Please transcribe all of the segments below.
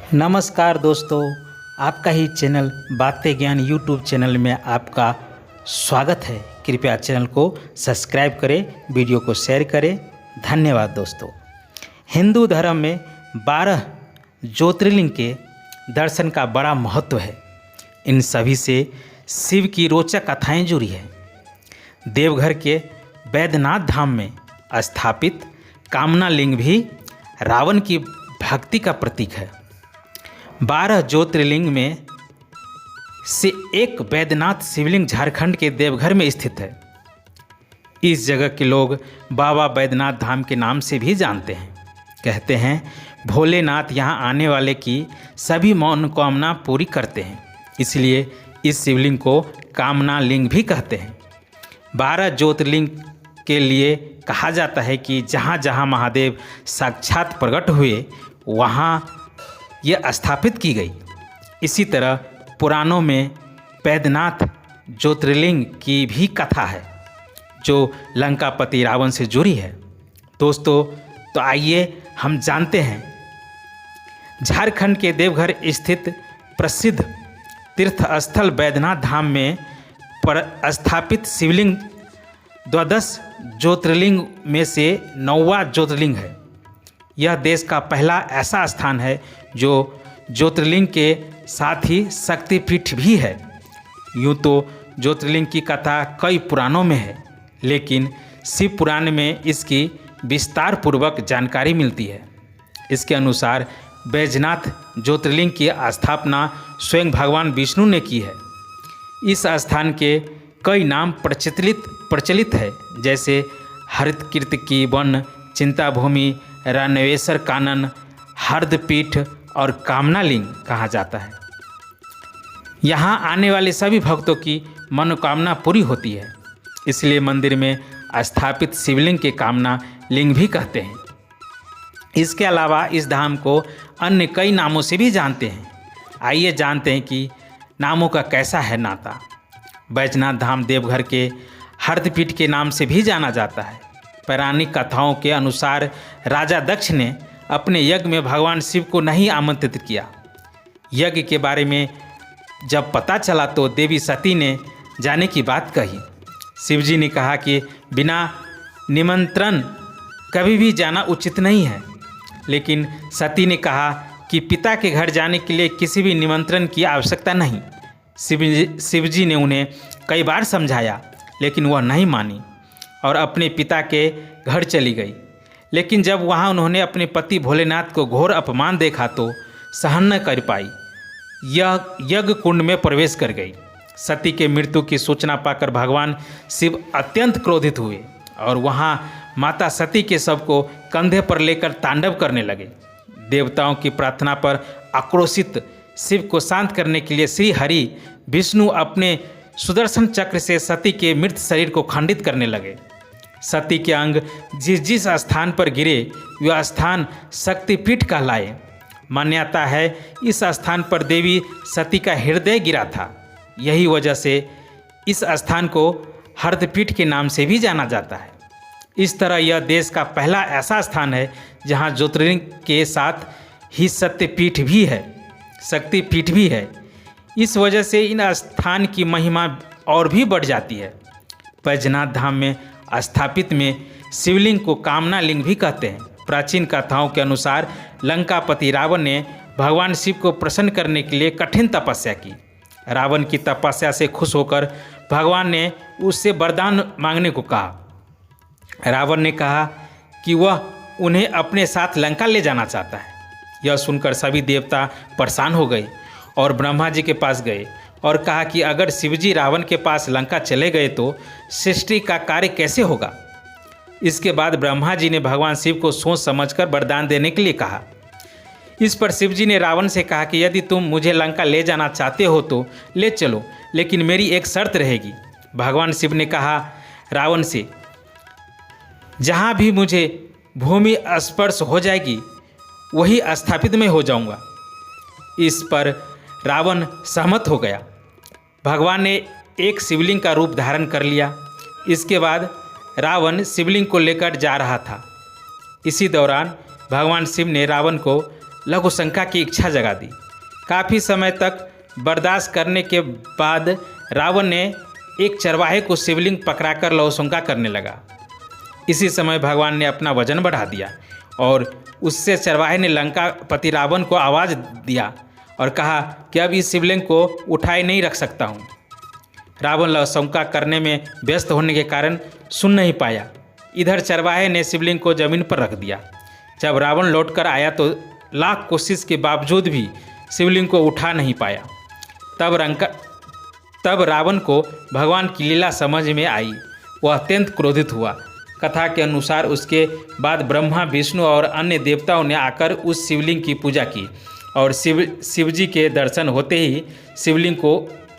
नमस्कार दोस्तों, आपका ही चैनल बातें ज्ञान यूट्यूब चैनल में आपका स्वागत है। कृपया चैनल को सब्सक्राइब करें, वीडियो को शेयर करें। धन्यवाद दोस्तों। हिंदू धर्म में 12 ज्योतिर्लिंग के दर्शन का बड़ा महत्व है। इन सभी से शिव की रोचक कथाएं जुड़ी हैं। देवघर के बैद्यनाथ धाम में स्थापित कामना लिंग भी रावण की भक्ति का प्रतीक है। 12 ज्योतिर्लिंग में से एक बैद्यनाथ शिवलिंग झारखंड के देवघर में स्थित है। इस जगह के लोग बाबा बैद्यनाथ धाम के नाम से भी जानते हैं। कहते हैं भोलेनाथ यहाँ आने वाले की सभी मनोकामना पूरी करते हैं, इसलिए इस शिवलिंग को कामना लिंग भी कहते हैं। 12 ज्योतिर्लिंग के लिए कहा जाता है कि जहाँ जहाँ महादेव साक्षात प्रकट हुए वहाँ यह स्थापित की गई। इसी तरह पुराणों में बैद्यनाथ ज्योतिर्लिंग की भी कथा है जो लंकापति रावण से जुड़ी है। दोस्तों, तो आइए हम जानते हैं झारखंड के देवघर स्थित प्रसिद्ध तीर्थ स्थल बैद्यनाथ धाम में स्थापित शिवलिंग द्वादश ज्योतिर्लिंग में से 9वां ज्योतिर्लिंग है। यह देश का पहला ऐसा स्थान है जो ज्योतिर्लिंग के साथ ही शक्तिपीठ भी है। यूँ तो ज्योतिर्लिंग की कथा कई पुराणों में है, लेकिन शिव पुराण में इसकी विस्तार पूर्वक जानकारी मिलती है। इसके अनुसार बैजनाथ ज्योतिर्लिंग की स्थापना स्वयं भगवान विष्णु ने की है। इस स्थान के कई नाम प्रचलित है, जैसे हरितकीर्तिकी वन, चिंताभूमि, रणवेश्वर कानन, हरदपीठ और कामनालिंग कहा जाता है। यहाँ आने वाले सभी भक्तों की मनोकामना पूरी होती है, इसलिए मंदिर में स्थापित शिवलिंग के कामना लिंग भी कहते हैं। इसके अलावा इस धाम को अन्य कई नामों से भी जानते हैं। आइए जानते हैं कि नामों का कैसा है नाता। बैजनाथ धाम देवघर के हरदपीठ के नाम से भी जाना जाता है। पौराणिक कथाओं के अनुसार राजा दक्ष ने अपने यज्ञ में भगवान शिव को नहीं आमंत्रित किया। यज्ञ के बारे में जब पता चला तो देवी सती ने जाने की बात कही। शिवजी ने कहा कि बिना निमंत्रण कभी भी जाना उचित नहीं है, लेकिन सती ने कहा कि पिता के घर जाने के लिए किसी भी निमंत्रण की आवश्यकता नहीं। शिवजी ने उन्हें कई बार समझाया, लेकिन वह नहीं मानी और अपने पिता के घर चली गई। लेकिन जब वहाँ उन्होंने अपने पति भोलेनाथ को घोर अपमान देखा तो सहन न कर पाई, यह यज्ञ कुंड में प्रवेश कर गई। सती के मृत्यु की सूचना पाकर भगवान शिव अत्यंत क्रोधित हुए और वहाँ माता सती के शव को कंधे पर लेकर तांडव करने लगे। देवताओं की प्रार्थना पर आक्रोशित शिव को शांत करने के लिए श्री हरि विष्णु अपने सुदर्शन चक्र से सती के मृत शरीर को खंडित करने लगे। सती के अंग जिस जिस स्थान पर गिरे वह स्थान शक्तिपीठ कहलाए। मान्यता है इस स्थान पर देवी सती का हृदय गिरा था। यही वजह से इस स्थान को हरदपीठ के नाम से भी जाना जाता है। इस तरह यह देश का पहला ऐसा स्थान है जहाँ ज्योतिर्लिंग के साथ ही शक्तिपीठ भी है। इस वजह से इन स्थान की महिमा और भी बढ़ जाती है। बैजनाथ धाम में स्थापित में शिवलिंग को कामना लिंग भी कहते हैं। प्राचीन कथाओं के अनुसार लंकापति रावण ने भगवान शिव को प्रसन्न करने के लिए कठिन तपस्या की। रावण की तपस्या से खुश होकर भगवान ने उससे वरदान मांगने को कहा। रावण ने कहा कि वह उन्हें अपने साथ लंका ले जाना चाहता है। यह सुनकर सभी देवता परेशान हो गए और ब्रह्मा जी के पास गए और कहा कि अगर शिवजी रावण के पास लंका चले गए तो सृष्टि का कार्य कैसे होगा। इसके बाद ब्रह्मा जी ने भगवान शिव को सोच समझकर वरदान देने के लिए कहा। इस पर शिवजी ने रावण से कहा कि यदि तुम मुझे लंका ले जाना चाहते हो तो ले चलो, लेकिन मेरी एक शर्त रहेगी। भगवान शिव ने कहा रावण से, जहाँ भी मुझे भूमि स्पर्श हो जाएगी वही स्थापित में हो जाऊँगा। इस पर रावण सहमत हो गया। भगवान ने एक शिवलिंग का रूप धारण कर लिया। इसके बाद रावण शिवलिंग को लेकर जा रहा था। इसी दौरान भगवान शिव ने रावण को लघु शंका की इच्छा जगा दी। काफ़ी समय तक बर्दाश्त करने के बाद रावण ने एक चरवाहे को शिवलिंग पकड़ाकर लघुशंका करने लगा। इसी समय भगवान ने अपना वजन बढ़ा दिया और उससे चरवाहे ने लंकापति रावण को आवाज़ दिया और कहा कि अब इस शिवलिंग को उठाए नहीं रख सकता हूँ। रावण लघुशंका करने में व्यस्त होने के कारण सुन नहीं पाया। इधर चरवाहे ने शिवलिंग को जमीन पर रख दिया। जब रावण लौटकर आया तो लाख कोशिश के बावजूद भी शिवलिंग को उठा नहीं पाया। तब रावण को भगवान की लीला समझ में आई। वह अत्यंत क्रोधित हुआ। कथा के अनुसार उसके बाद ब्रह्मा, विष्णु और अन्य देवताओं ने आकर उस शिवलिंग की पूजा की और शिवजी के दर्शन होते ही शिवलिंग को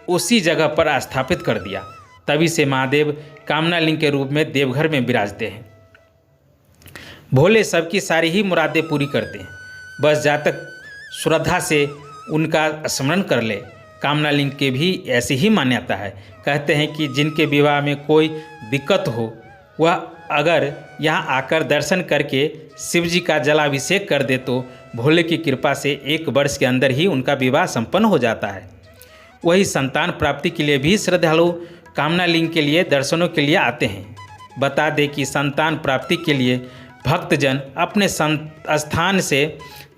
उसी जगह पर स्थापित कर दिया। तभी से महादेव कामनालिंग के रूप में देवघर में विराजते हैं। भोले सबकी सारी ही मुरादें पूरी करते हैं, बस जातक श्रद्धा से उनका स्मरण कर ले। कामनालिंग के भी ऐसी ही मान्यता है। कहते हैं कि जिनके विवाह में कोई दिक्कत हो वह अगर यहाँ आकर दर्शन करके शिवजी का जलाभिषेक कर दे तो भोले की कृपा से 1 वर्ष के अंदर ही उनका विवाह संपन्न हो जाता है। वही संतान प्राप्ति के लिए भी श्रद्धालु कामनालिंग के लिए दर्शनों के लिए आते हैं। बता दें कि संतान प्राप्ति के लिए भक्तजन अपने स्थान से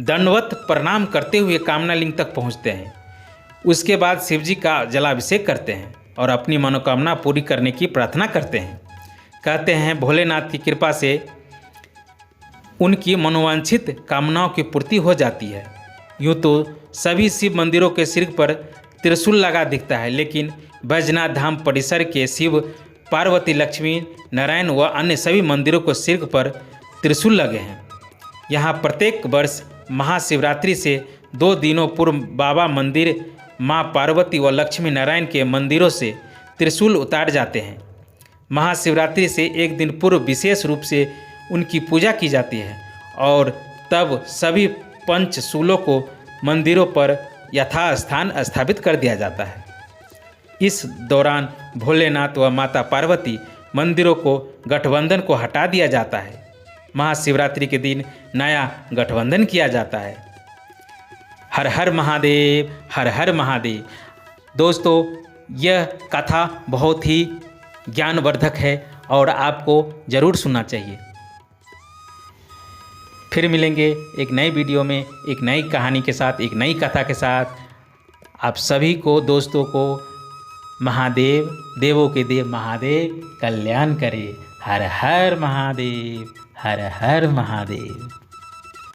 दंडवत प्रणाम करते हुए कामनालिंग तक पहुँचते हैं। उसके बाद शिवजी का जलाभिषेक करते हैं और अपनी मनोकामना पूरी करने की प्रार्थना करते हैं। कहते हैं भोलेनाथ की कृपा से उनकी मनोवांछित कामनाओं की पूर्ति हो जाती है। यूँ तो सभी शिव मंदिरों के सिर पर त्रिशूल लगा दिखता है, लेकिन बैजनाथ धाम परिसर के शिव, पार्वती, लक्ष्मी, नारायण व अन्य सभी मंदिरों को सिर पर त्रिशूल लगे हैं। यहाँ प्रत्येक वर्ष महाशिवरात्रि से 2 दिनों पूर्व बाबा मंदिर माँ पार्वती व लक्ष्मी नारायण के मंदिरों से त्रिशूल उतार जाते हैं। महाशिवरात्रि से 1 दिन पूर्व विशेष रूप से उनकी पूजा की जाती है और तब सभी पंचशूलों को मंदिरों पर यथास्थान स्थापित कर दिया जाता है। इस दौरान भोलेनाथ व माता पार्वती मंदिरों को गठबंधन को हटा दिया जाता है। महाशिवरात्रि के दिन नया गठबंधन किया जाता है। हर हर महादेव, हर हर महादेव। दोस्तों, यह कथा बहुत ही ज्ञानवर्धक है और आपको ज़रूर सुनना चाहिए। फिर मिलेंगे एक नई वीडियो में, एक नई कहानी के साथ, एक नई कथा के साथ। आप सभी को, दोस्तों को महादेव, देवों के देव महादेव कल्याण करे। हर हर महादेव, हर हर महादेव।